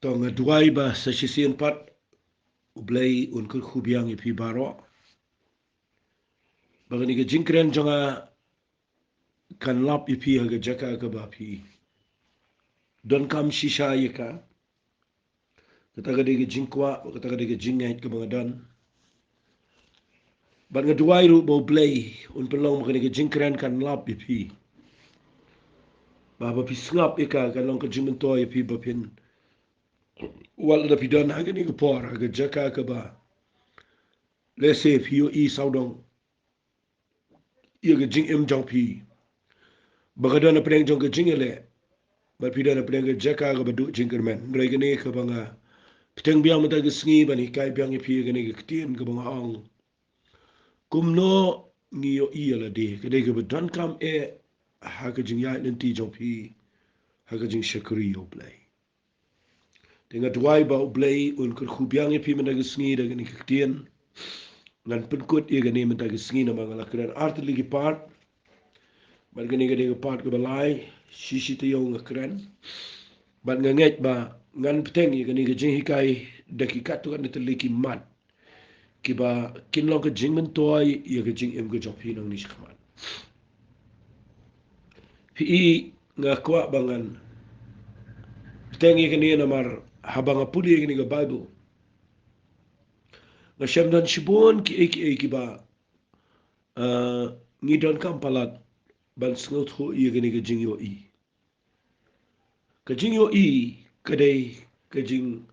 Tong duai ba sa sisian pat ublay unkul kubiang ipi baro. Bagani ke jingkren jonga kan lap ipi haga jaka ka ba pi. Don kam shisha yeka. Kata ka ke jingkwa, kata ka ke jingait ka mga dan. Bat nga duai ru bo blay unpelong bagani ke jingkren kan lap ipi. Ba pi sngap ika kan long ka jingmento ipi ba pin. Wal da pidan haga ni ka por haga jaka ka ba. Lese piyo i saudong. Ia ke jing em jong pi. Bagadana pedang jong ke jingele. Bat pidana pedang ke jaka ka badu jingkermen. Rai gani ka banga. Pedang biang mata ke sengi bani kai biang ipi gani ke ketien ka banga ong. Kumno ngiyo Ialade. Kadai ka badan kam haka jing yait nanti jong pi. Haka jing syakuri yo play. Tengah duai ba play un kur khubiang ipi mata ke sengi da gani ke ketien. Ngan penkut ia gani mata ke sengi na mga lakran arti lagi part. Bat gani gani ke part ke balai. Sisi te yung ngakran. Bat nganget ba ngan peteng ia gani ke jing hikai dakikat tu kan niteliki mat. Kiba kinlong ke jing mentoy ia ke jing em ke jopi nang ni shkaman. Pi ngakwa bangan peteng ia gani namar habang apudi ia gani ke Bible. Ngasham dan shibon ki ba ngidon kampalat ban sngot ho ia gani ke jing yo i. Ke jing yo i kadai ke jing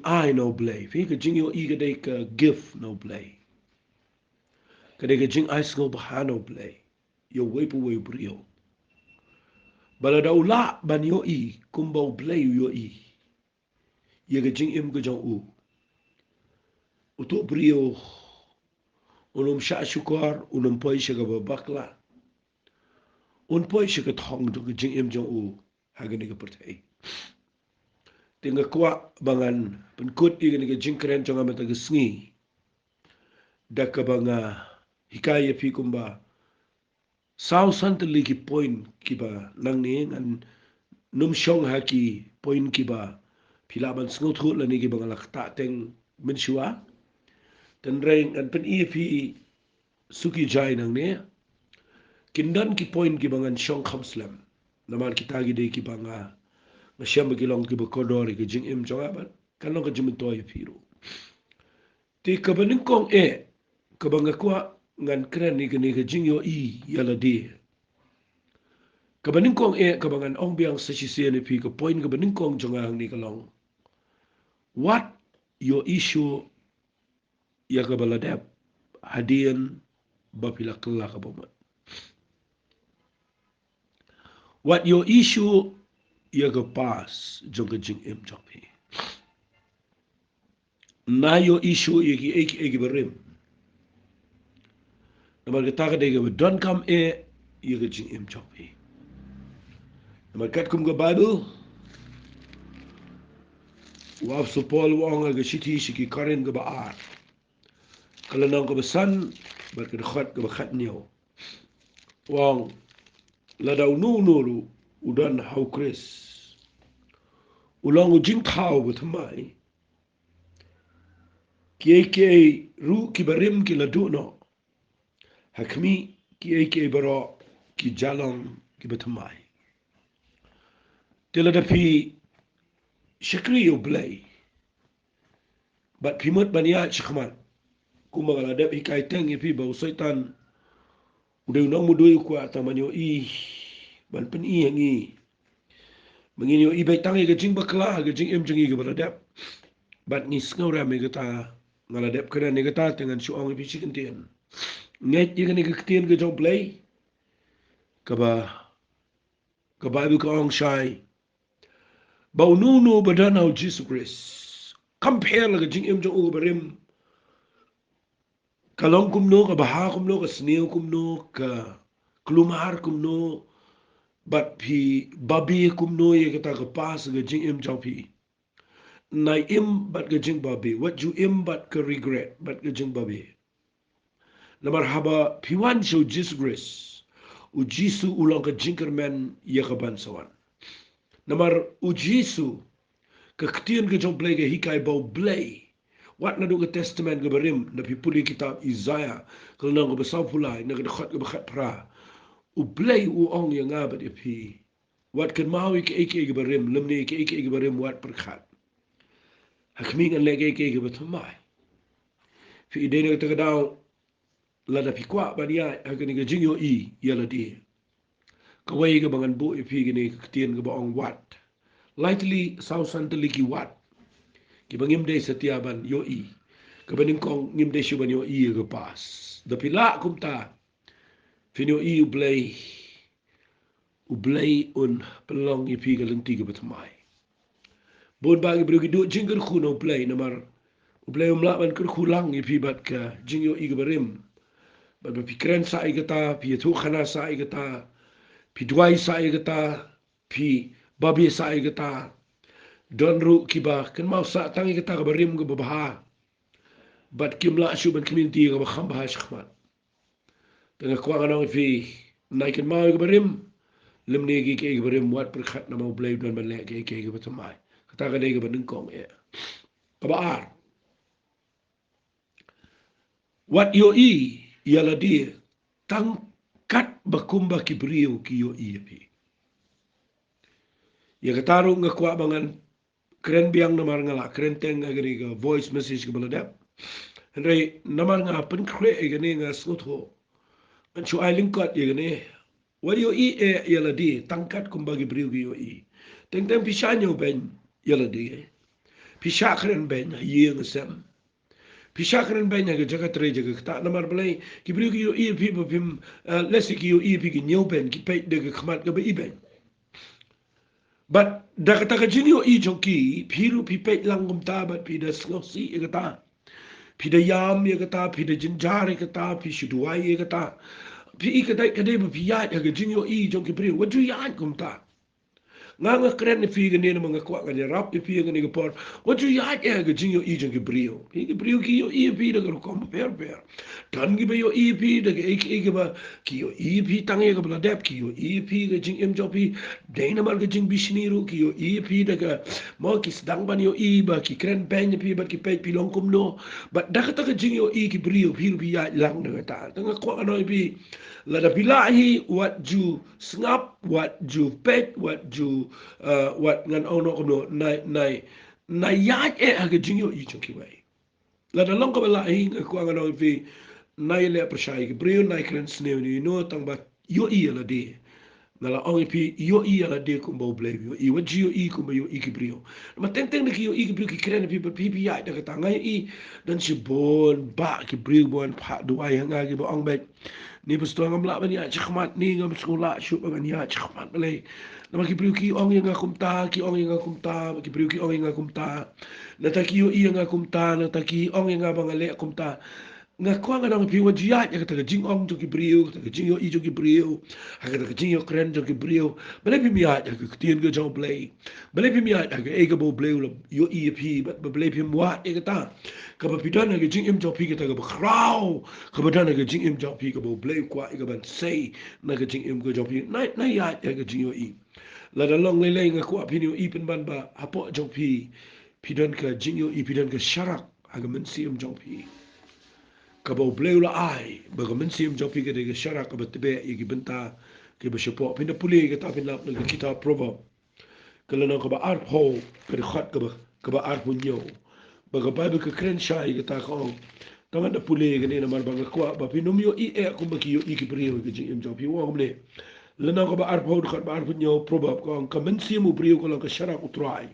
I no play. Fi ke jing yo i kadai ke gift no play. Kadai ke jing I sngo baha no play. Yo wepu wei brio. Bala da ula ban yo i kumbau play yo i. Ia ke jing im ke jong u. Untuk brio unum sya syukar unum poi sya ke babakla. Un poi sya ke thong tu ke jing im jong u. Hagani ke pertai. Tinggal kuat bangan penkut ia ke jing keren jong amata ke sengi. Dak ke banga hikaya pi kumba. Sao santali ki point kiba nang ni ngan num syong haki point kiba pilaban sengut hut lani kiba ngalak tak teng mensyua. Dan reng an pen pi suki jai nang ni. Kindan ki point kiba ngan syong khamslam. Naman kita gide kiba nga ngasyam bagilong kiba kodori ki jing im jong abat. Kanong ka jimentoy piru. Ti kabaningkong kabangakwa ngan keren ni kini ke jing yo i Ialade. Kabaningkong kabangan ong biang sa sisiyan ni pi ka point kabaningkong jongang ni kalong. What your issue ya kabaladep hadian bapila kala kabamat. What your issue ya ka pas jong ka jing im jong pi. Na your issue ya ki eki barim. Namal kita ka dega don kam ya ka jing im jong pi. Namal kat kum ka Bible. Waf supol wong aga siti siki karin ka baar. Kalanang ka basan berkedekhat ka bakhat niyo. Wong ladaw nuru udan hau kris. Ulang ujing tau batamai. Kiai ru ki barim ki ladu no. Hakmi kiai baro ki jalang ki batamai. Tiladapi syakri yo blay. Bat pimut baniat syakmat. Kumang aladap hikai teng ipi bau syaitan. Udah unang mudui kuat taman yo i. Ban pen i hangi. Mengini yo i baik tangi ke jing bakla ke jing im jengi ke baladap. Bat ngis ngau ramai kata ngaladap kena ni kata dengan suang ipi sikentian. Nget ye kena ke ketien ke jong play. Kaba Bible ka ong syai. Bau nunu badanau Jesus Christ. Compare la ke jing im jong u barim. Kalong kumno ka baha kumno ka snew kumno ka kelumar kumno bat pi babi kumno ye kata ka pas ka jing im jong pi. Nai im bat ka jing babi. What you im bat ka regret bat ka jing babi. Namar haba piwan so Jesus Christ. U Jisu ulang ka jingkerman ye ka bansawan. Namar u Jisu Keketian ke jong play ke hikai bau play. Wat na do ke testament ke berim na pipuli kitab Isaiah kalau ke besau pulai na ke dekat ke bekat pra. U play u ong yang ngabat pi. Wat kan mau ke ke berim lemni ke berim wat perkat. Hakmi ngan lege ke betumai. Fi ide ne ke dau la da pikwa bania hakni ke jingyo Ialade. Kawai ke bangan bu pi gini keketian ke baong wat. Lightly sausan teliki wat. Ki bangim de setiaban Iohi. Kabaning kong ngim de shuban Iohi ke pas. Dapi la kumta. Fin Iohi ublay un pelong ipi ke lenti ke betumai. Bon bagi beri duk jingger kuno ublay namar. Ublay umlaban kerkulang ipi bat ke jing Iohi ke berim. Bat berpikiran sa'i kata, pi tu khana sa'i kata, pi duai sa'i kata, pi babi sa'i kata. Don ru kiba kan mau sa tangi kata ke berim ke bebaha. Bat kim la shuban community ke bakham bahas khmat. Tengah kuang anong ipi naikin mau ke berim. Lem negi ke berim wat perkhat nama ublay dan balek ke betumai. Kata kadai ke benengkong ya. Kabar. Wat Iohi Ialade tangkat bakumba kibriu ki Iohi api. Ya kataru nga kuak bangan keren biang namar ngala keren teng agari ka voice message ke baladap. Henry namar nga penkre agani nga slutho. Anchu ai lingkot ya gani. Wat Iohi Ialade tangkat kumba kibriu ki Iohi. Teng pisanyo ben Ialade. Pisak keren ben ye ngasam. Pisak keren ben nga jaga tre jaga kata namar balai kibriu ki Iohi pi pim lesi ki Iohi pi ki nyow ben ki pait de khmat ka ba iben. But da kata ka jinyo I joki piru pi pet langum ta but pi da slosi e kata pi da yam e kata pi da jinjar e kata pi shuduai e kata pi I kata kadai pi ya ka jinyo I joki piru what do ya kum ta nga keren ni fi gani na mga kwa ka rap pi pi gani ka por what do ya ka jinyo I joki piru pi ki piru ki yo I pi da ko kom per tan gi ba yo I pi da ke ba ki yo I pi tang e ka bla dep ki yo I pi ka jing em jopi dai na mar ka jing bisniru ki yo I pi da ka mo ki sedang ban yo I ba ki keren pen pi ba ki pe pi long kumno ba da ka ta ka jing yo I ki piru pi ya lang na ta nga kwa no pi la da bilahi what you snap what you pet what you what ngan ono kono na ya e ha ga jingyo I choki wai la da long ko bilahi ko ngano vi na ile prashai ke brio na kren sne ni no tang ba yo I la de na la ong pi yo I la de ko bo ble yo I wa jio I ko yo I ki brio ma teng teng ki yo I ki brio ki kren pi pi ya da ka tanga I dan si bon ba ki brio bon pa do ai hanga ki bo ong bet ni besto ngam la ban ya chkhmat ni ngam skula shu ban ya chkhmat bale nama ki priu ki ong yang akumta ki ong yang akumta ki priu ki ong yang akumta na ta ki yo I yang akumta na ta ki ong yang abang ale akumta nga kwa nga nang piwa jia ya kata jing ong jo ki priu kata jing yo I jo ki priu ha kata jing yo kren jo ki priu bale pi mi ya ka tien go jong play bale pi mi ya ka e ga bo play yo I pi ba bale pi wa e kata ka ba pi dan ga jing em jo pi kata ga ba kraw ka ba dan ga jing em jo pi ka bo play kwa e ga ban say na ga jing em go jo pi na ya ga jing yo I la da long le le nga kwa pi ni I pen ban ba apo jo pi dan ka jing yo I pi dan ka sharak ha ga men si em jo pi kabau bleu la ai bagaimana sih menjawab kita ke syarat kabat tebe iki benta ke bersyukur pindah pulih kita pindah kita proverb kalau nak kabat art ho ke khat kabat art punyo bagaimana ke keren syai kita kau tangan dah pulih ke ni nama bangga kuat bapi numio I aku bagi yo iki beriu ke jing menjawab yo boleh lena kabat art ho dekat art punyo proverb kau kamen sih mu beriu kalau ke syarat utrai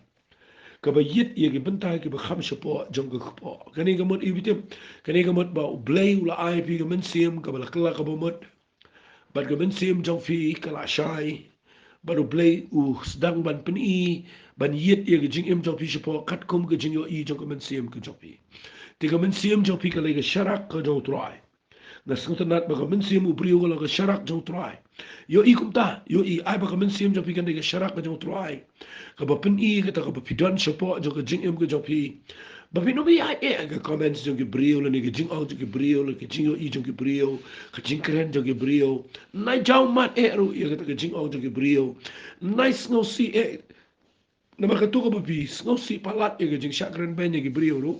kabayit ia ke bentai ke bakham sepo jong ke kpo kani gamot ibitim kani gamot ba blay ula ai pi gamen sim ka bala kala ka bomot bad gamen sim jong fi kala shai baru blay u sedang ban peni ban yit ia ke jing im jong fi sepo kat kum ke jing yo I jong gamen sim ke jong fi ti gamen sim jong fi kala ke syarak ka jong trai na skutanat ba gamen sim u brio kala ke syarak jong trai yo I kumta yo I ai ba gamen sim jong fi kan ke syarak ka jong trai ka ba pen I kata ka ba pidan sepo jong ke jing im ke jong fi ba pin no bi ai ke comments jong ke brio le ke jing au jong ke brio le ke jing yo I jong ke brio ka jing kren jong ke brio nai jaw mat ru ya kata ke jing au jong ke brio nice no si Nama katu ka papis, ngau si palat ya gajing syakran ben ya gibriu ru.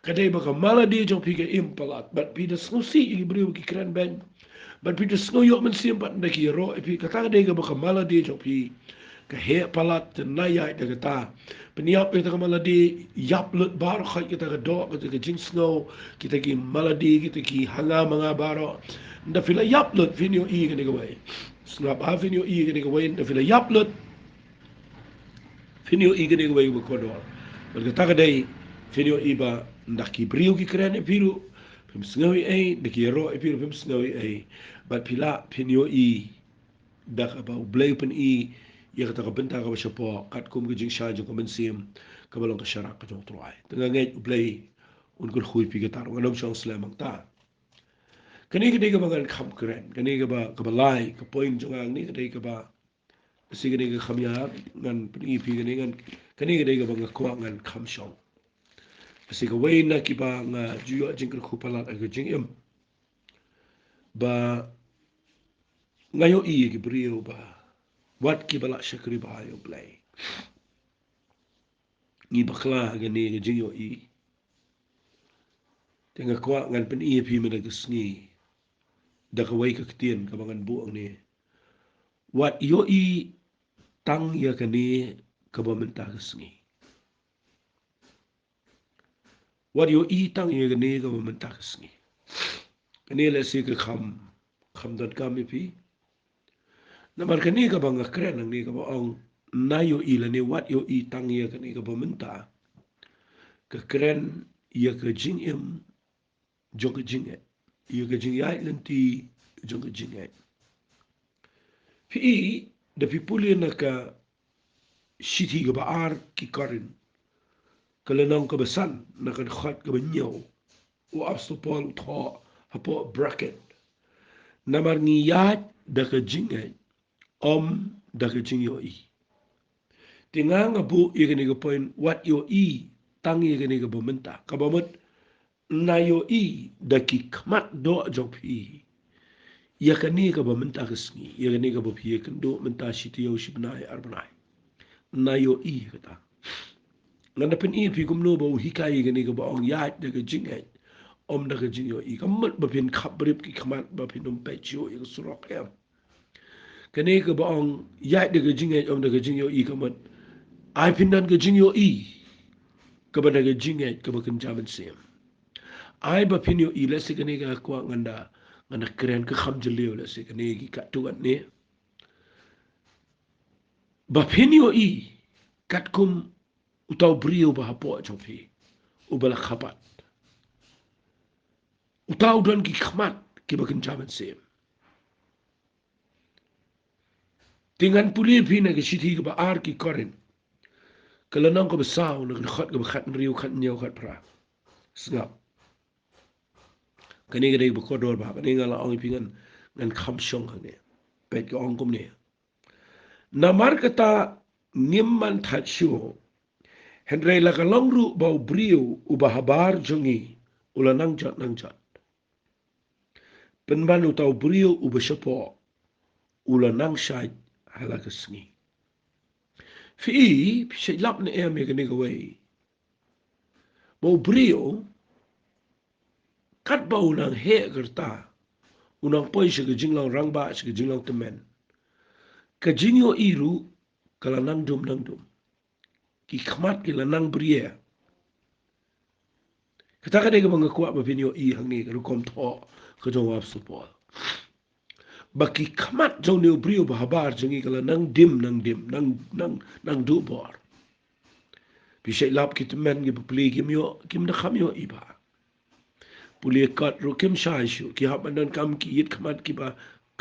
Kadai baka maladi jong pi ka im palat, but pi das ngau si ya gibriu ki kran ben. But pi das ngau yok men sim pat nda ki ro, pi kata kadai ka baka maladi jong pi ka he palat te naya da kata. Peniap kita ka maladi yap lut bar khat kita ka do kita ka jing ngau, kita ki maladi kita ki hanga manga baro. Nda fila yap lut finyo i ka ni ka wai. Snap ha finyo i ka ni ka wai, nda fila yap lut finio i gani wai ba kodor berga taka dai finio i ba ndak ki brio ki kren e piru pim sngawi ai de ki ro e piru pim sngawi ai bat pila finio i dak ba blai pen i ya kata ka benta ka shapo kat kum gi jing sha jo komen sim ka balong ka shara ka jong troai tanga ngai blai un kul khui pi gitar ngam shong slamang ta kani ka dai ka bangan kham kren kani ka ba lai ka point jong ang ni ka dai ka ba sige ni ka khamya ngan pri pi gani ngan kani ga ga bang ko ngan kham shong sige wei na ki ba nga juyo jing ko pala ga jing em ba ngayo i ki brio ba wat ki bala shakri ba yo play ni bakla ga ni ga jing yo i tenga ko ngan pen i pi me ga sngi da ka wei ka tien ka bangan bu ang ni wat yo i tang ya ka ni ka ba men ta ga sngi wat yo i tang ya ga ni ka ba men ta ga sngi kani le si ka kham dat kam pi namar kani ka bang kren ang ni ka ba ong na yo i la ni wat yo i tang ya kani ka ba menta ka kren ya ka jing em jong ka jing et ya ka jing ya lenti jong ka jing et pi da pi puli na ka shiti ka ba ar ki karin ka lenong ka ba san na ka khat ka ba nyaw o abstopol tho hapo bracket namar ni ya da ka jing et om da ka jing yo i tinga nga bu i ga point what yo i tang i ga bomenta ka bomot na yo i da ki kmat do jok pi ya ka ni ka bomenta ka sngi ya ga ni ka bo pi ka do menta shiti yo shibnai arbanai na yo i ka ta nganda pen i pi kumno bo hikai ga ni ka bo ong ya da ka jing et om da ka jing yo i ka mat ba pin khap brip ki kmat ba pin um pe chiu i ka surok em kani ka ba ong ya da ka jing et om da ka jing yo i ka mat ai pindan ke jing yo i ka ba daga jing et ka ba kan jaman sem ai ba pin yo i le se kani ka kwa nganda kren ka kham jeliu le se kani ki ka tu ne ba pin yo i kat kum utau brio ba hapo chopi ubala khapat utau don ki khmat ki ba kan jaman sem tingan puli pin na ke shiti ka ba ar ki korin kalau nang ko besau nak khat ko khat riu khat nyau khat pra sngap kani ga dei bu ko dor ba kani ngala ong pingan ngan kham shong ne pet ko ong kum ne namar kata nimman that shu henre la ka long ru ba briu u ba habar jongi ula nang jat penban u tau briu u ba shapo ula nang shai hala ka sngi fi she lap ne em ga ni ga wei ba briu kat ba unang he gerta unang poi se ga jinglang rang ba se ga jinglang temen ka jingyo iru kala nang dum ki khmat ki lanang brie kata ka dega banga kwa ba pinyo i hangi ka rukom tho ka jong wap supol ba ki khmat jong ne brio ba habar jongi kala nang dim nang du bor bi shay lap ki temen gi pli kim da kham yo i ba puli kat ru kim sha shu ki hab nan kam ki yit khmat ki ba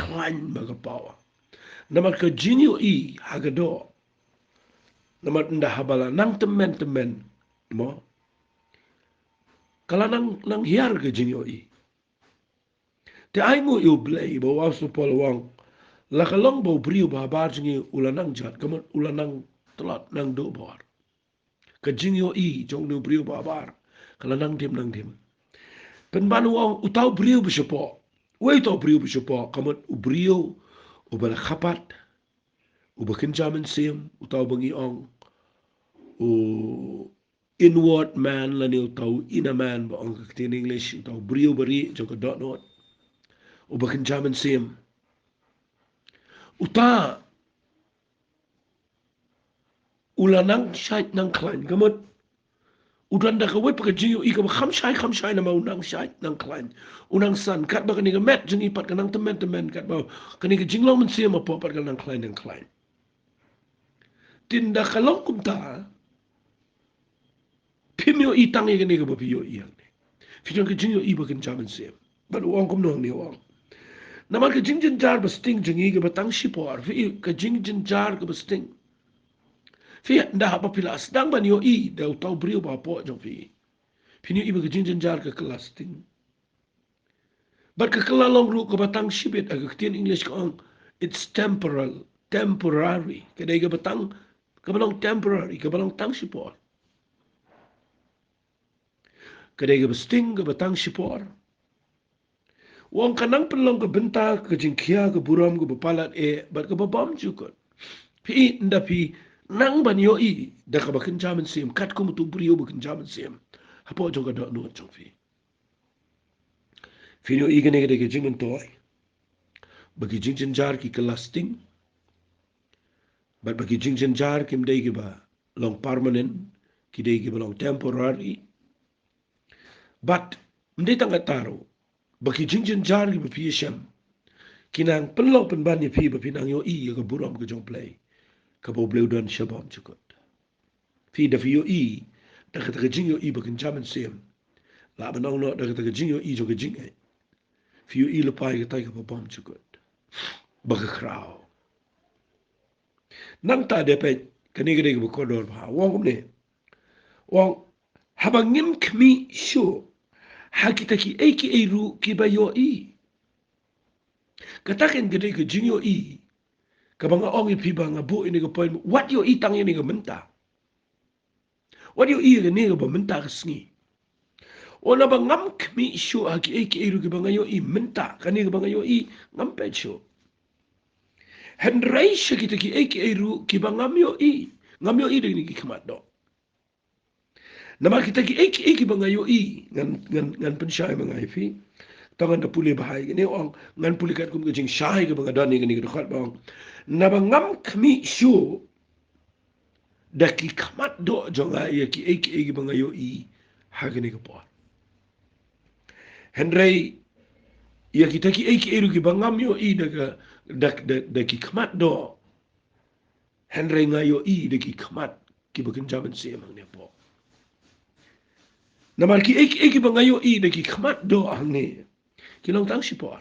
klan ba ga pawa namar ka jinyo i hagado namar nda habala nang temen mo kala nang hiar ke jinyo i te ai ngo yu blai bo wa su pol wang la ka long bo briu ba bar jingi ulanang jat kamot ulanang tlat nang do bor ka jinyo i jong nu briu ba bar kala nang dim pen ban wang utau briu bu shopo wei to briu bu shopo kamot u briu u bala khapat u bakin jaman sim utau bangi ong o inward man la ni tau inner man ba ang in English tau brio bari jo ka dot not o ba kan jaman sim uta ulanang shait nang klein gamot udan da ka wet pa jinyo I ka ba kham shai na ma unang shait nang klein unang san kat ba ka ni ka met jing ipat ka nang temen kat ba ka ni ka jinglong man sim ma po pat ka nang klein tinda ka long kum ta pimyo itang I ka ni ka ba piyo iyang ni fijon ka jinyo I ba kan jaman sim ba uang kum no ni uang naman ka jingjin jar ba sting jingi ka batang shipor fi ka jingjin jar ka ba sting fi nda pa pilas dang ban yo I da tau brio ba po jong fi ni iba ka jingjin jar ka kelas sting but ka kelalong ru ka batang shibit aga ktin English ka ang it's temporary ka dai ka batang ka balong temporary ka balong tang shipor ka dai ka sting ka batang shipor wong kanang pelong ka benta ka jingkia ka buram ka bapalat but ka babam jukot pi nda pi nang ban yo I da ka bakin jaman sim kat ko mutu brio bakin jaman sim hapo jong ka dot no jong fi no I ka ne ka jingin toy bagi jingjin jar ki kelasting but bagi jingjin jar kim dai ki ba long permanent ki dai ki ba long temporary but mde tang taro bagi jingjin jar ki ba pi sham kinang penlo pen ban ni pi ba pinang yo I ka buram ka jong play ka bo bleu don shabon chukot fi da fi yo I da ka jing yo I ba kin jaman sim la ba nong no da ka jing yo I jo ka jing fi yo I lo pai ka tai ka ba bom chukot ba ka krao nang ta de pe kani gede ko ko dor ba wong kum ne wong habangim kmi shu hakitaki eki eru ki ba yo I kataken gede ko jing yo I ka banga ong I pi ba nga bu ini ko poin what yo I tang ini ko menta what yo I ni ko ba menta ka sngi ona ba ngam kmi shu haki eki eru ki ba nga yo I menta kani ko ba nga yo I ngam pe shu Henry shakitaki eki eru ki ba ngam yo I de ni ki khamat do nama kita ki eki ba nga yo I ngan pensyai ba nga fi tangan da puli bahai ni ong ngan puli kat kum jing shai ke ba nga dan ni ko khat bang na ba ngam kmi shu da ki khamat do jonga ya ki eki ba nga yo I ha ni ko po Henry ya kita ki eki eru ki ba ngam yo I da ki khamat do Henry nga yo I da ki khamat ki ba kin jaman se mang ne po namal ki eki ba nga yo I da ki khamat do ang ne ki long tang sipor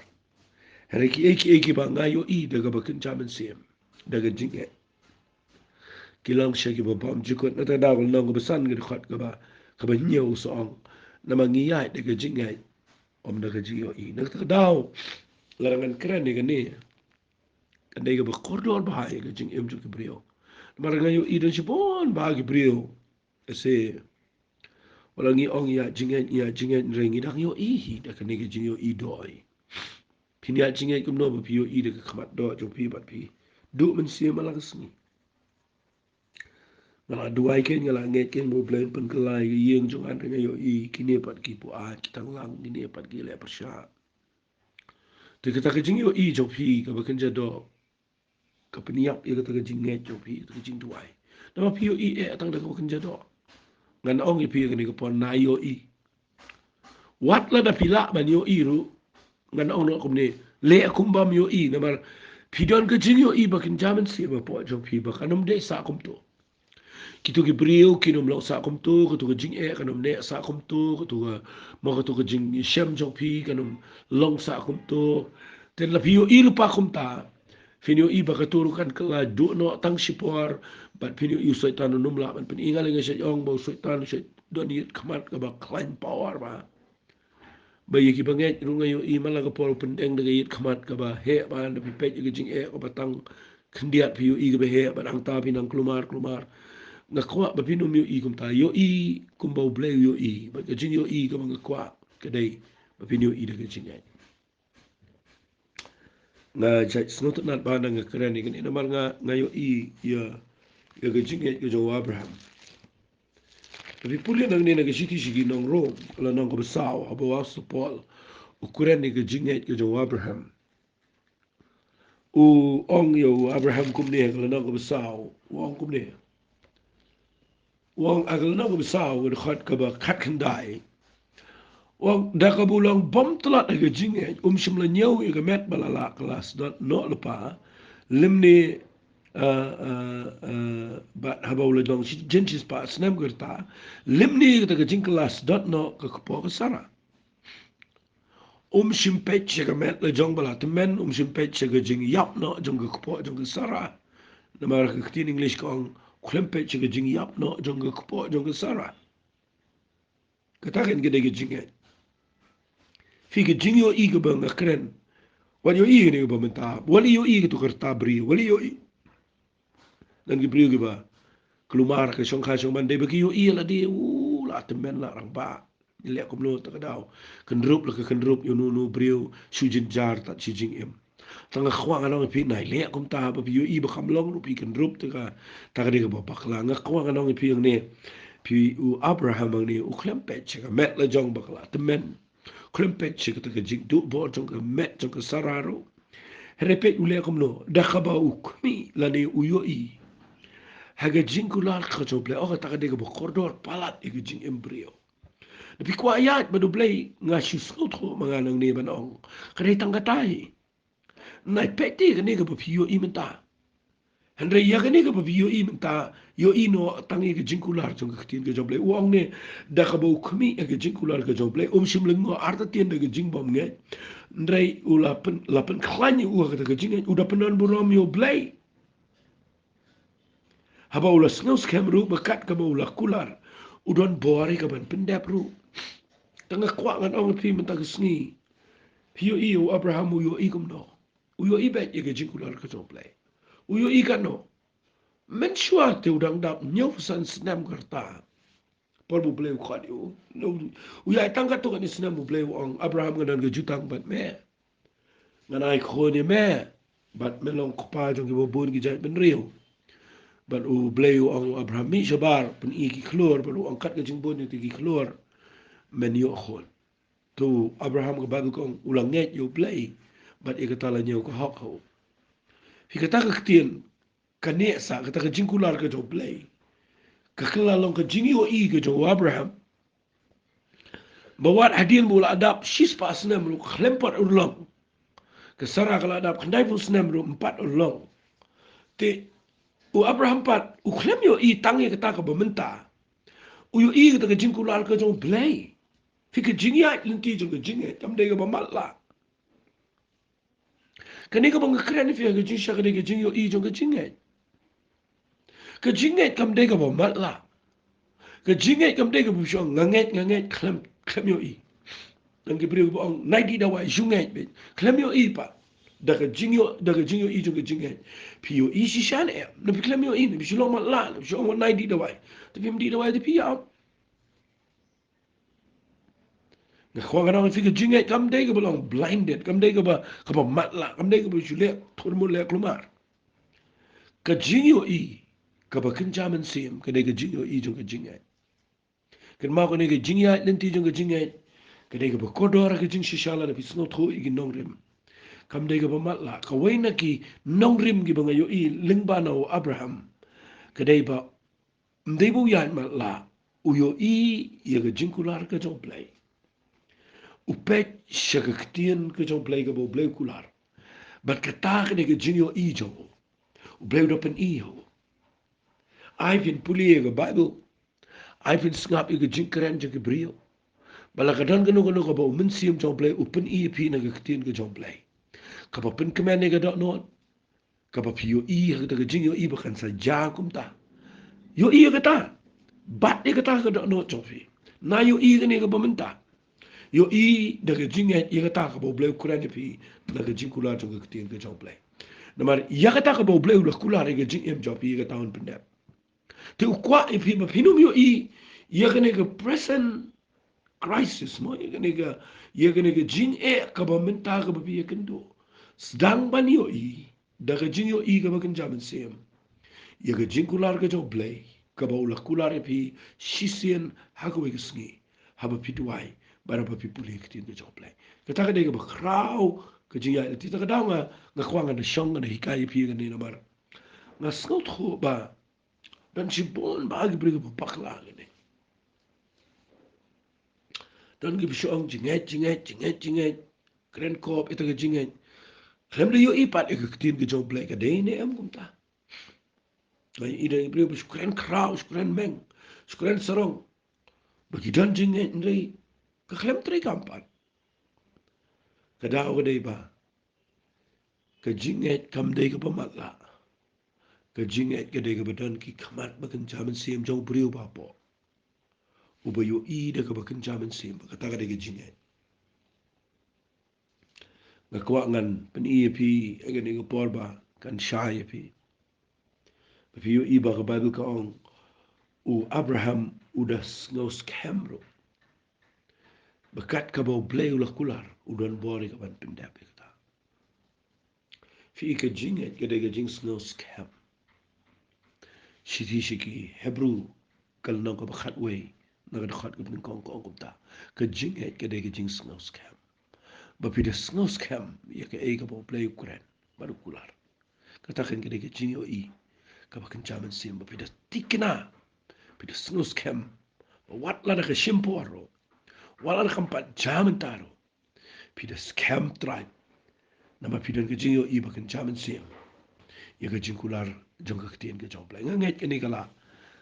Henry ki eki ba nga yo I da ga ba kin jaman se da ga jinge ki long she ki ba bam jikot na ta da wal nong ba san ga khat ka ba nyeu song na ma ngi yai da ga jinge om da ga ji yo I na ta daw larangan keren ni ga ni kan dai ga ba kordor ba ha ga jing em ju ki brio maranga yo I da sipon ba ki brio ese wala ngi ong ya jingen rengi dak yo I hi da kan ni jing yo I doi pin ya jingen kum no ba pi yo I da ka khamat do jo pi bat pi du men si ma la sni ngala duai ken ngala nge ken mo plan pen kelai yeng jong an ka yo I kini pat ki pu a ki tang lang ni pat ki le persha te ka ta ka jing yo I jo pi ka ba kan ja do ka peniap ya ka ta ka jing nge jo pi ka jing duai na ma pi yo I tang da ka kan ja do ngan ong I pi ka ni ka pon na yo I wat la da pila ban yo I ru ngan ong no kum ne le kum bam yo I na mar pi don ka jing yo I ba kan jaman si ba po jo pi ba kanum de sa kum to kitu ki brio kinum lo sa kum to ko to jing kanum ne sa kum to ko to mo ko to jing shem jo pi kanum long sa kum to ten la pi yo I lu pa kum ta finyo I ba ka turu kan kala do no tang sipor but finyo I soitan no numla ban pin ingal nga sa ong bo soitan sa do ni khamat ka ba klein power ba ba yiki ba nge runga yo I mala ka por pendeng daga yit khamat ka ba he ba na pi pe ga jing ko batang khndiat pi yo I ga ba he ba ang ta pi nang klumar nga kwa ba pinu mi I kum ta yo I kum ba ble yo I ba ga jing yo I ka nga kwa ka dai ba pinu I daga jing nga jai snot nat ba nga kren ni ni mar nga yo I ya ga jing ga jo Abraham Tapi puli nang ni nagasiti sigi nang Rome, ala nang kabasaw, habawa sa Paul, ukuran ni kajinget kajong Abraham. Ong yo Abraham kumni ala nang kabasaw, ong kumni. Ong agal nang kabasaw, khat kaba khat kandai. Ong dakabulang bom telat aga jinget, simla nyaw iga met balala kelas, no lepa, limni bat habaw ledong jensis pa senam gerta limni kita kejing kelas dot no ke kepo kesara simpet chega met le jong bala temen simpet chega jing yap no jong ke kepo jong kesara nama ke ketin English kong klempet chega jing yap no jong ke kepo jong kesara katakan gede ke jinget fi ke jing yo i ke bang keren wat yo i ne ba menta wali yo i ke tu kerta bri wali yo i dan ki bri ke ba kelumar ke song khai song man de bagi yo Ialade la temen la rang ba le Kumno ta kadau kendrup la ke kendrup yo nu brio sujin jar ta chijing em tanga khwang anong pi nai le kum ta ba yo I ba khamlong lu pi kendrup ta ka de ba bakla nga khwang anong pi yang ne pi u Abraham ang ne u klem pe che ka met la jong bakla temen klem pe che ka ta ka jing du bo jong ka met jong ka sararo repet u le Kumno da khaba u kmi la ne u yo I haga jingkular kajoble oka taka dega bo kordor palat iga jing embryo tapi kwa ayat badu blay nga shisnut ko mga nang ne banong kadai tanggatai nai peti ga nega bo piyo imenta Henry ya ga nega bo piyo imenta yo ino tangi ga jingkular jong ktin ga joble uang ne da ka bo kmi ga jingkular ga joble simling ngo arta tien ga jingbom nge ndrai ulapen khlani u ga jing udah penon burom yo blay haba ula sngos kemru bekat kaba ula kular udon bori kaban pendap ru tengah kuak ngan ong pi mentang sni pio iyo Abraham uyo i Kumno uyo i bet ye jing kular ka joplay uyo i kano men shua te udang dap nyau san snam karta por bu bleu khad yo no uya tangka to kan snam bu bleu ong Abraham ngan ga jutang bat me ngan ai khone me bat melong kpa jong bo bun gi jai ben riu ban u bleu ang Abraham mi shabar pen i ki klor ban u angkat ke jingbon ni ki klor men yo khol tu Abraham ka badu kong ulang nget yo play bat i kata la nyo ko hok ho fi kata ka ktien kane sa kata ka jingkular ka jo play ka kala long ka jing yo i ka jo Abraham bawat hadin mula adap shis pa snem lu khlempar ulong ka sara kala adap khandai fu snem lu 4 ulong te u Abraham pat u klem yo i tangi kata ka bementa u yo i kata ka jingkular ka jong play fi ka jingya linti jong ka jinge tam de ka bamatla kani ka bang kren fi ka jing sha ka de ka jing yo i jong ka jinge kam de ka bamatla ka jinge kam de ka bu shong nganget klem yo i dan ki bri ko ong nai di da wa junge be klem yo i pa daga jingyo i jong ka jinge pi yo i shi shan e na bi klem yo i bi shong ma la bi shong nai di da wa te bi di da wa te pi ya na khwa ga fi ka jinge kam de ka belong blinded kam de ka ba mat la kam de ka ba shule thor mo le klumar ka jingyo i ka ba kin jaman sim ka de ka jingyo i jong ka jinge kan ma ko ne ka jingya lenti jong ka jinge ka de ka ba kodora ka jing shi shala na bi sno tho i gi nong rem kam de ka ba mat la ka wai na ki nong rim gi ba yo i lingba na Abraham ka de ba mdei bu ya mat la u yo i ye ka jingkular ka jong play upet shakaktien ke jong play ka bo bleu kular bat katak ne ke jingyo i jong u bleu dopen i ho ai fin puli ke Bible ai fin ngap ke jing keren je ke brio bala kadan kanu kanu ka bo men sim jong play upen i pi na ke ktien ke jong play ka ba pen kemen ne ke dot not ka ba pi yo i ke ta ke jingyo i ba kan sa ja kum ta yo i ke ta bat ke ta ke dot not jong fi na yo i ke ne ke ba menta yo i daga jinge i kata ka bo bleu kurani pi daga jing kula jong ka tin ka jong play namar ya kata ka bo bleu la kula ga jing em job i kata on pendep te ukwa i pi ma pinum yo i ya gane ga present crisis mo ya gane ga jing e ka ba menta ka ba pi kendo sedang ban yo i daga jing yo i ka ba kan jaman sem ya ga jing kula ka jong play kabaula kular pi shisien hagwe gisngi haba pituai bara ba pipuli kitin ke joplay kata ka de ba kraw ke jiya ti ta da nga kwanga de shong na hikai pi ni na mar nga snot kho ba dan si bon ba gi brig ba pakla ne dan gi shong jinget kren kop ita ke jinget klem de yo ipat ke kitin ke joplay ka de ne am kumta ngai ida brig ba kren kraw kren meng kren sarong bagi dan jinget ndai ka klem tri kampan kada o dei ba ka jinget kam dei ka pamatla ka jinget ka dei ka badan ki kamat bakan jaman sim jong brio ba po uba yo i da ka bakan jaman sim ka ta ka dei ka jinget nga kwa ngan pen i pi aga ni ka por ba kan shy pi pi yo i ba ka bible ka ong u Abraham udas ngos camro bakat ka ba blay ulah kular udan bori ka ban pendap ka ta fi ka jinget ka dei ka jing ngos cam shiti shiki Hebrew kal nong ka bakhat way na ka dakhat ka kong kong ta ka jing het ka de ka jing snows cam ba pi de snows cam ya ka e ka bo play ukran ba kular ka ta kan ka de ka jing yo i ka ba kan chaman sim ba pi de tikna pi de snows cam wat la ka shimpo ro wala ka kampat jaman taro pi de scam tribe na ba pi de ka jing yo i ba kan chaman sim ya ka jing kular jong ka tien ka jong play nget ka ni kala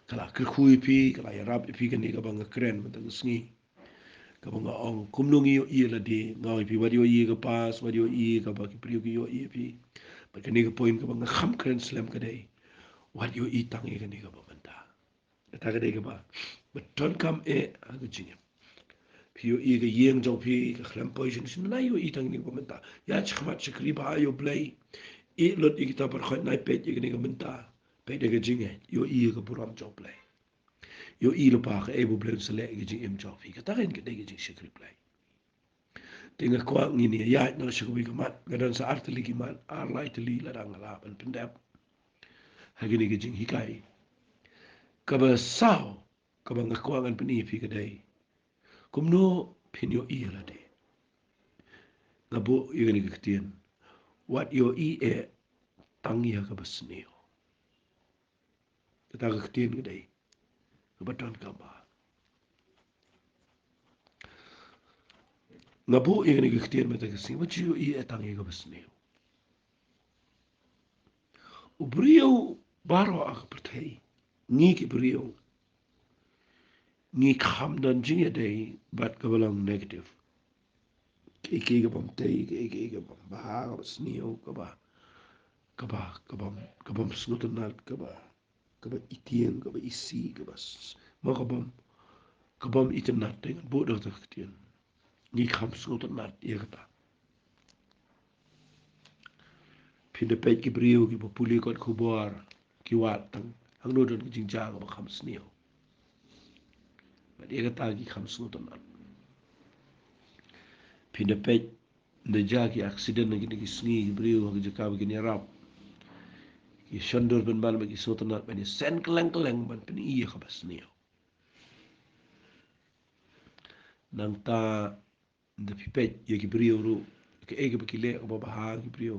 kala ke khui pi kala ya rap pi kan ni ka bang kren ma tang sngi ka bang ong kumno ngi yo Ialade ngai pi wadio i ka pas wadio i ka ba ki priu ki yo i pi ba kan ni ka point ka bang kham kren slam ka dei wadio i tang i ka ni ka ba manta ta ka dei ka ba but don't come a ga jing pi yo i ka yeng jong pi ka khlam position sin na yo i tang ni ka ba manta ya chkhmat chkri ba yo play i lot i kita par khot nai pet i ka ni ka manta pe de ka jing yo i ka buram jong play yo i lo pa ka e bu blem sele ge jing em job fi ka ta ren ke de ge jing shikri play tinga kwa ngi ni ya no shikwi ka mat ga dan sa art li ki mat ar lai te li la dang la ban pendap ha ge ni ge jing hikai ka ba sao ka ba nga kwa ngan pini fi ka dai kumno pin yo i la de na bo i ge ni ge tien what yo i e tangi ha ka ba sneo ta ga tien ge dai ka ba ton ka ba na bo i ge ni ge tien me ta ge sing what yo i e tangi ka ba sneo o brio baro ak pertei ni ki brio ni kham dan jinga dei bat ka balang negative ke ga bam tei ke ga bam ba ga snio ka bam snutanat ka ba itien ka ba isi ka ba ma ka bam itenat dei bo da ta tien ni kham snutanat ye ka ta pinde pet ki brio ki populi kot khubor ki wat tang hang no don ki jingja ka ba kham snio ba ye ka ta ki kham snutanat pinde pet de ja ki accident na ki sngi brio ki jaka ki ni rap ki shandur ben bal ki snutanat ben sen keleng ban pen iya ka ba snio nang ta de pipet ye ki brio ru ke ege ba ki le ba ba ha ki brio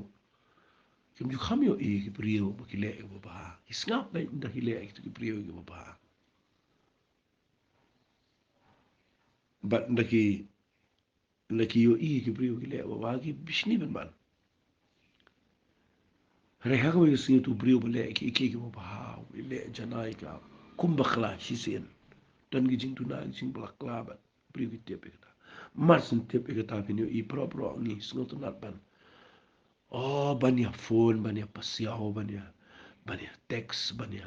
kim ju kham yo e ki brio ba ki le ba ba ki snap na inda ki le ki brio ki ba ba but ndaki yo e ki brio ki le ba ba ki bishni ben man re ha ko yo sin tu brio ba le ki ba ba le janai ka kum ba khla shi sen dan gi jing tu na jing ba kla ba brio ki te pe ka mar sin te pe ka ta pin yo i pro ni snot na ban oh banya phone banya pasiao banya text banya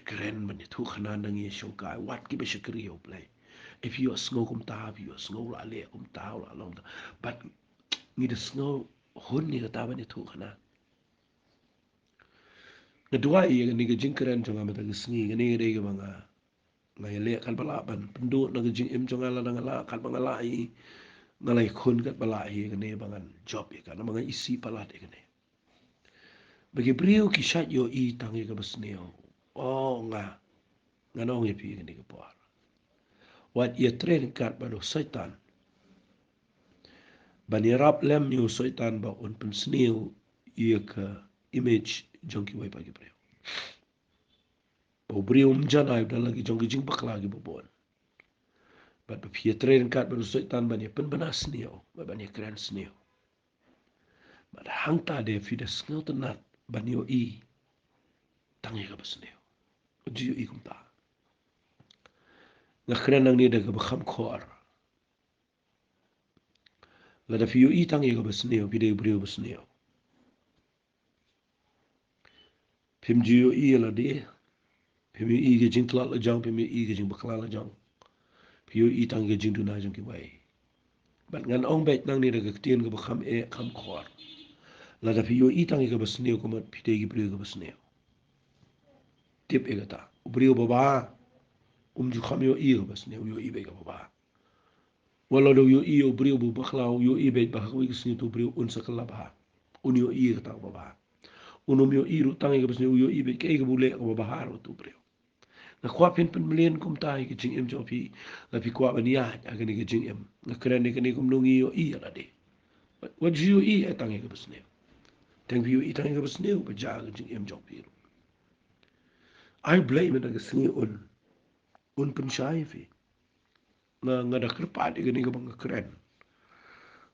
keren banya thu khana nang ye shong kai wat ki be shikri yo play if you are snow kum ta if you are snow la le kum ta la long but ni the snow hun ni ta banya thu khana na dua i ni ga jing keren jong ma ta sngi ga ni ga ga banga ngai le kal bala ban pendu na ga jing em jong ala na la kal banga la i ngalai khun kat bala i ga ne bangan job ya ka na mga isi pala de ga ne bagi brio ki shat yo i tangi ka basneo oh nga Nganong ye pi ni kapar. Wat ye train kat bado syaitan. Bani rap lem ni syaitan ba un pensniu ye ke image jongki wai pagi preo. Ba brio mjana ida lagi jongki jing bakla gi bobon. But ye train kat bado syaitan bani pen benas niu, ba bani kran sniu. But hangta de fides ngotenat bani o I tangi ka besniu. Jiu I kumta. Ngakren nang ni de ke bakham khor. Lada fiu I tangi ka besniu, pide brio besniu. Pim jiu I alade. Pim I ke jing tlat la jang, pim I ke jing bakla la jang. Piu I tangi ke jing dunai jang ki wai. But ngan ong bet nang ni de ke tien ke bakham kham khor. Lada fiu I tangi ka besniu kumat pide ki brio ka besniu. Tip e kata. Brio baba. Ju kham yo I ka besniu, yo I be ka baba. Walau do yo I o brio bu bakla yo I be ba ka sni tu brio un sakala ba. Un yo I ka ta baba. Unom yo I ru tangi ka besniu yo I be ke ka bule ka baba har tu brio. Na kwa pin pen melian kum tai ke jing em jopi la pi kwa bania aga ni ke jing em na kren ni ke ni kum nungi yo I alade. What you I tangi ka besniu. Teng you I tangi ka besniu ba ja ke jing em jopi. I blame it aga sni un pen shai fi. Na ngada kerpat ke ni ka bang kren.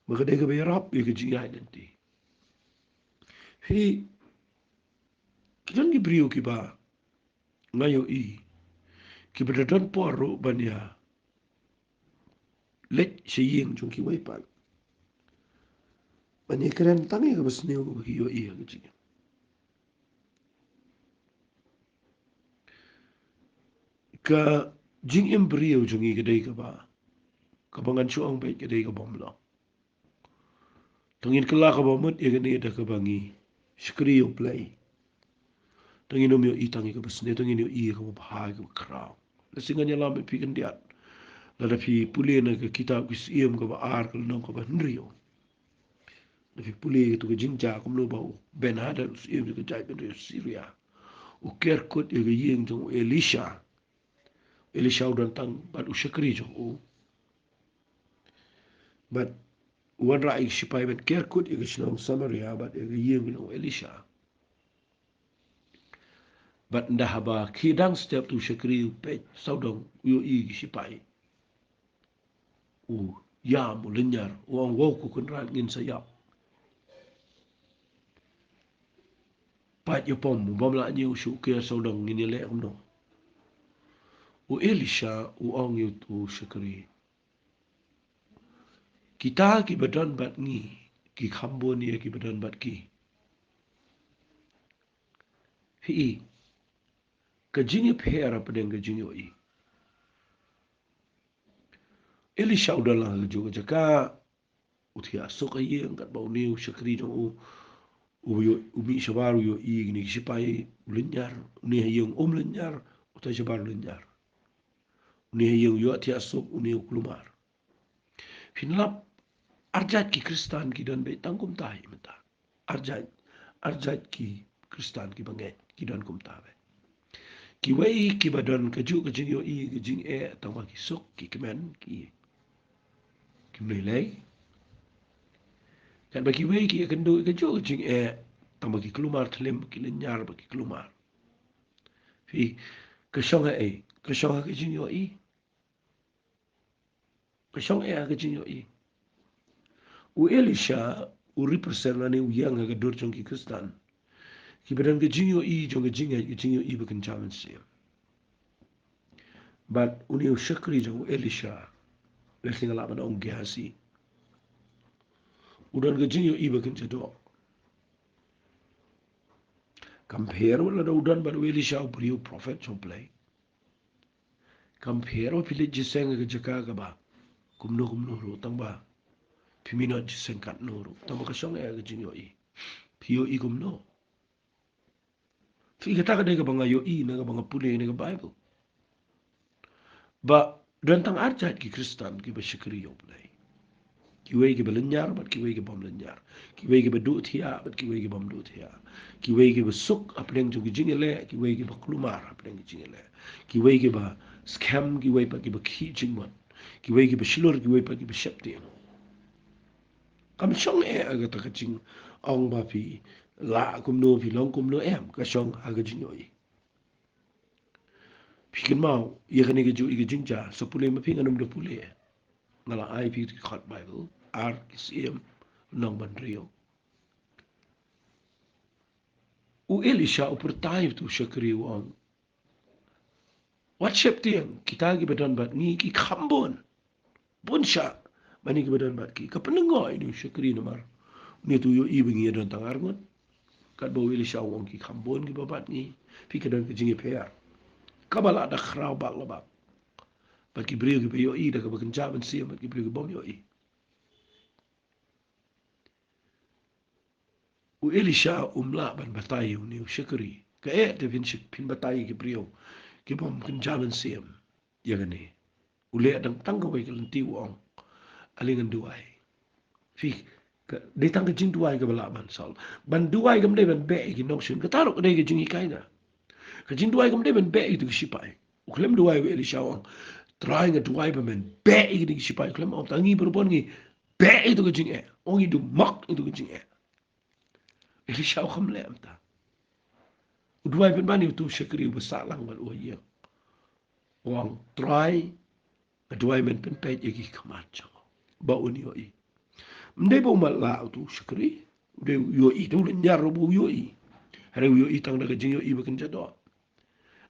Maka dia ke berap ke jing ai nanti. Hi kita ni brio ki ba ngayo I ki berdon poro bania let seying jong ki wai pan. Bani keren tangi ka besniu ko ki yo I ke jing. Ka jing em brio jong I ke dai ka ba. Ka bangan chuang bai ke dai ka bom lo. Tangin kala ka ba mut ye ke ni da ka bangi. Skrio play. Tangin om yo I tangi ka besniu tangin yo I ka ba ha ka krau. Lasingan ya lam pi kan diat. Lada fi puli na ke kita kis iem ka ba ar ka nong ka ba nrio. Lada fi puli tu ke jingja kum lo ba ben hada us iem ka jai ben rio Syria. U kerkot ye ke yeng jong Elisha. Elisha udan tang bat u syakri jong u. Bat wan rai sipai ben kerkot ye ke sinong Samaria bat ye ke yeng jong Elisha. Bat ndah ba kidang setiap tu syakri u pet saudong yo I sipai. U ya mu lenyar uang wow ku kunran ngin sayap. Pat yo pom bom la nyu shu ke saudong ngin le umno. U Elisha u ong yu tu syakri. Kita ki badan bat ngi ki khambo ni ki badan bat ki. Hi ka jingi phera padeng ka jingi I. Elisha udala ka juga jaka utia soka ye ngat bau ni syakri jong u yo umi shabaru yo I ni sipai lenyar ni hayung lenyar utai shabaru lenyar. Ni hayung yo atia sok uni kulumar. Finlap arjat ki Kristan ki dan be tangkum tai menta. Arjat ki Kristan ki banget ki dan kum tai. Ki wei ki badan ka ju ka jing yo I ka jing tang ba ki sok ki kemen ki melai. Kan bagi wei ki akan do ka ju ka jing tang ba ki kelumar thlem ki lenyar ba ki kelumar. Fi ka shong ka shong ka jing yo I. Ka shong ka jing yo I. U Elisha u represent ani u yang ka dur jong ki Kristan. Ki badan ka jing yo I jong ka jing yo I ba kan chaman siam. But uni u syakri jong Elisha lesing ala mana ong gihasi. Udan ka jing yo I ba kan jadok. Compare wala da udan ba Elisha u brio prophet jong play. Compare o pili jiseng ka jaka ka ba. Kumno ro tang ba. Pimina jiseng kat no ro. Tang ba ka syong ka jing yo I. Pio I kumno. Fi kata ka de ka banga yo I na ka banga pule na ka Bible. Ba dan tang arjat ki Kristan ki ba syakri yo play. Kiwei ke belenyar bat kiwei ke bom lenyar. Kiwei ke bedut hia bat kiwei ke bom dut hia. Kiwei ke besuk apdeng jung jingele, kiwei ke baklumar apdeng jingele. Kiwei ke ba scam kiwei pa ke bakhi jingmon. Kiwei ke besilur kiwei pa ke besepti. Kam song aga ta kaching ong ba pi la kumno pi long kumno ka song aga jingoi. Pikin mau ye kane ke ju jingja sapule ma pinga num de pule. Ngala ai pi khat Bible ar kisiem nong bandrio. U Elisha upertai tu syakri wang. What shep tiang kita gi badan bat ni ki khambon. Bon sya mani ki badan bat ki kapenengoi ni syakri namar. Ni tu yo i bengi dan tangar ngon. Kat bau Elisha wang ki khambon ki babat ni. Pi kadan ke jingi pear. Kabala ada khrau bak labak. Bat ki brio ki yo i da ka bakan jaban siam bat ki brio ki bom yo i. U Elisha umla ban batai ni syakri. Ka te vin syak pin batai ki brio. Ki bom kan jaban siam. Ya gani. Ule adang tangga wai kelanti wong alingan duai. Fi de tangga jing duai ke bala ban sal. Ban duai kam de ban be ki noction ka tarok de ke jing ikai na. Ka jing duai kam de ban be itu sipai. Uklem duai we Elisha wong trying a duai ban be itu sipai. Uklem om tangi berbon ngi be itu ke jing e. Ong itu mak itu ke jing e. Elisha wong le amta. Duai ban ban itu syakri besalang ban uya. Wong try Aduai men pen pej egi kamacho. Ba uni yo i. Mde bo mala tu syukri. Ude yo i tu nyar bu yo i. Hare yo i tang daga jing yo i bakin jado.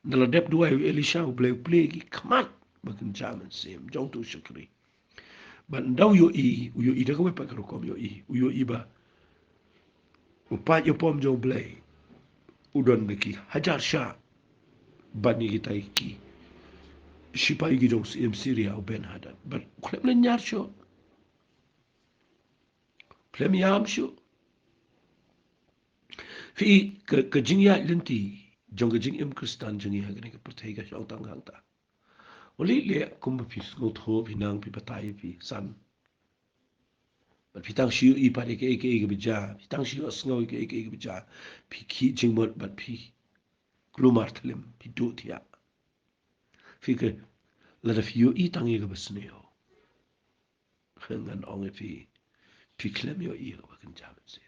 Ndala dep duai Elisha ble ple egi kamat bakin jaman sem jong tu syukri. Ba ndau yo i daga we pakaro kom yo i ba. Upat yo pom jong ble. Udon beki hajar sya. Bani kita iki. Sipai gidong si Syria o Ben Hadad. But klem le nyar syo. Klem yam syo. Fi ke jingya lenti jong ke jing im Kristan jingi ha gani ke pertai ka syang tang hang ta. Oli le kum fi ngo tho fi nang fi patai fi san. But fi tang shiu I pare ke bija. Fi tang shiu asngau ke bija. Fi ki jing mot but fi klumar tlim fi do tia. Fi ke la fi yo I tang ke besneo. Ngan ong fi klem yo I ka kan jaban se.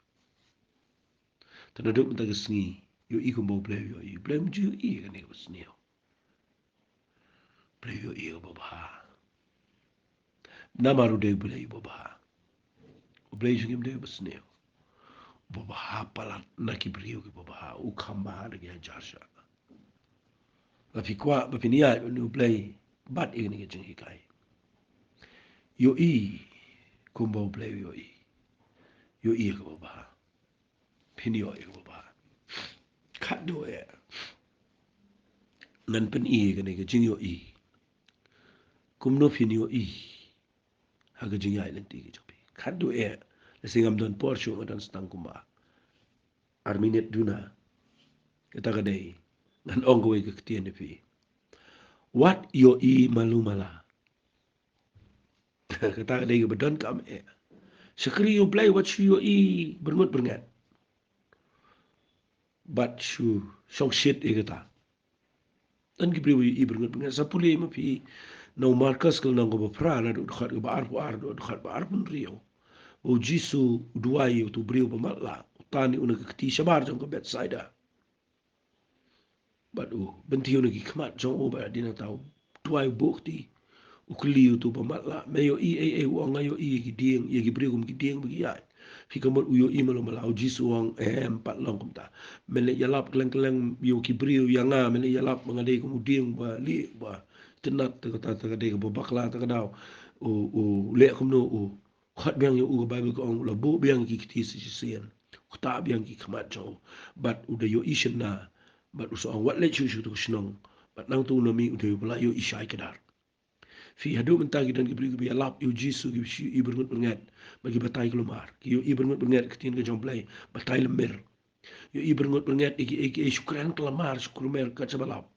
Tanaduk mta gesngi yo I kumbo ble yo I. Ble mju I kan ke besneo. Ble yo I ka bobha. Namaru de ble bobha. Ble jingim de besneo. Bobha palat na ki brio ki bobha u khamba de ya jasha. La fi kwa ba finia no ble bat I ke jing hikai. Yo I kumbo ble yo I. Yo I ka bobha. Pinio I ka bobha. Kat do e. Ngan pen I ke jing yo I. Kumno finio I. Ha ke jing ya lenti ke jopi. Kat do e. Singam don porsyo dan stang kumba. Arminet duna. Kita kadai. Ngan onggoy ke ketien fi. What yo I malumala. Kita kadai ke bedan kam e. Sekri yo play what yo I berngut berngat. But you song shit e kata. Dan ki priwi I berngut berngat. Sapuli ma fi. No markas kal nang ko pra na do khat ko bar do khat bar pun rio. O jisu duai tu brio pamala. Tani una ke keti sabar jong ko bedside. Badu bentiu lagi kemat jong oba dina tau tuai bukti ukli tu pamatla meyo I wang ayo I gidieng ye gibrigum gidieng bagi ai fi kamot uyo I malo malau jisu wang empat long kumta mele yalap keleng yo kibriu yanga mele yalap mangade kemudieng ba li ba tenat te kata te kade ke bakla te kadau o le kumno o khat biang yo u bible ko ong la bo biang ki kiti sisian kta biang ki kemat jong bat uda yo ishna but uso ang wat le chu tu snong but nang tu no mi ude bla yo isai kedar fi hadu mentagi dan gibri gibi lap yo jisu gibi shi ibernut bengat bagi batai kelumar ki yo ibernut bengat ketin ke jomplay batai lemir yo ibernut bengat iki syukran kelamar syukrumer ka sabalap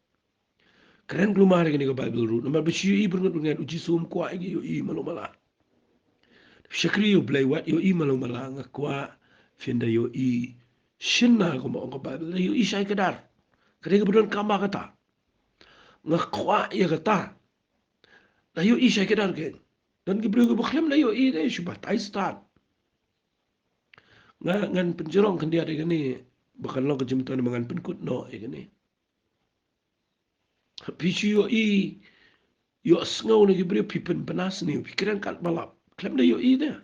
keren kelumar ke ni ke bible root nomor besi ibernut bengat uji sum kwa iki yo I malo mala Shakri yo blay wat yo i malong malanga kwa finda yo i shinna ko mo ko ba yo i sai kadar. Kare ka budon kama kata. Nga kwa ya kata. Na yo i sai kadar ken. Dan gibru ko buklem na yo i de shubat ai start. Ngan penjerong kan dia de ni bahkan lo kejimtan mangan penkut no ya ni. Pichu yo i yo ngau na gibru pipen panas ni pikiran kat balap. Klem na yo i de.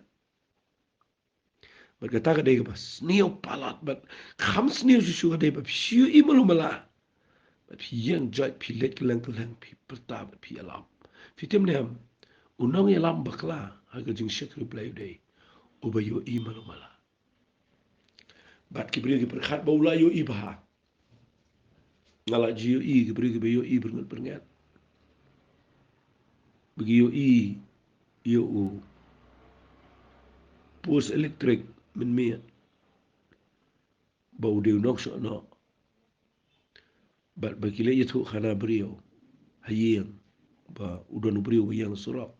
Berkata ka dega bas nio palat bat khams nio su ka dega piu i malu mala pi yang jai pi let kelang kelang pi perta pi alam pi tem ne unong ya lam bakla ha ka jing shekru play day uba yo i malu mala bat ki bri ki perkhat baula yo i bah ngala ji yo i ki bri ki yo i berngat berngat bagi yo i yo u pos elektrik min mia bau de nok so no bat bagi le yetu khana brio hayeng ba udon brio yang surok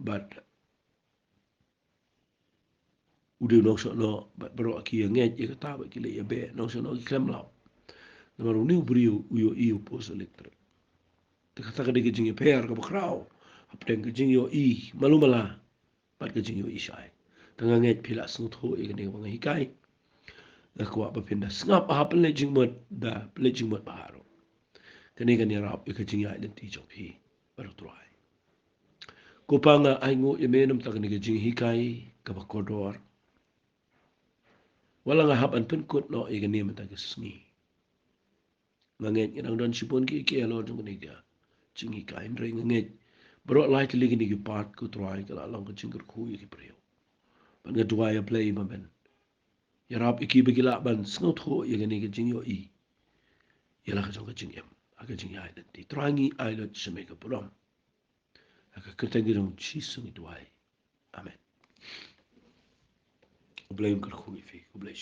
bat udah nok so no bat bro ki nget ye kata ba ki le ye be nok so no ki klem law na maru ni brio uyo iyo pos elektrik te kata ka de jing ye per ka bakrao apten ka jing yo i malumala bat ka jing yo i shai tanga nget pila snut ho e ne bang hikai na ko ba pinda ngap ha ple jing mod da ple jing mod baharo kani kan rap e ka jing ya identity jop hi baru try ko panga ai ngo ye menum ta ka jing hikai ka ba kodor wala nga hap an pen kut no e gani mata ke sngi nganget ngang don sipon ki ke lo jung ni ga chingi ka in ring nget bro lai ti ligi ni ki part ku try ka long ka chingur khu ki preo ban ga dua ya play ma ben ya rap iki bigila ban snot ho ye gani ke jing yo i ya la ka jong ka jing em aga jing ya identity trangi ai lo chme ka pulom aga kertangi rong chi sungi duai amen blame ka khu fi ku blai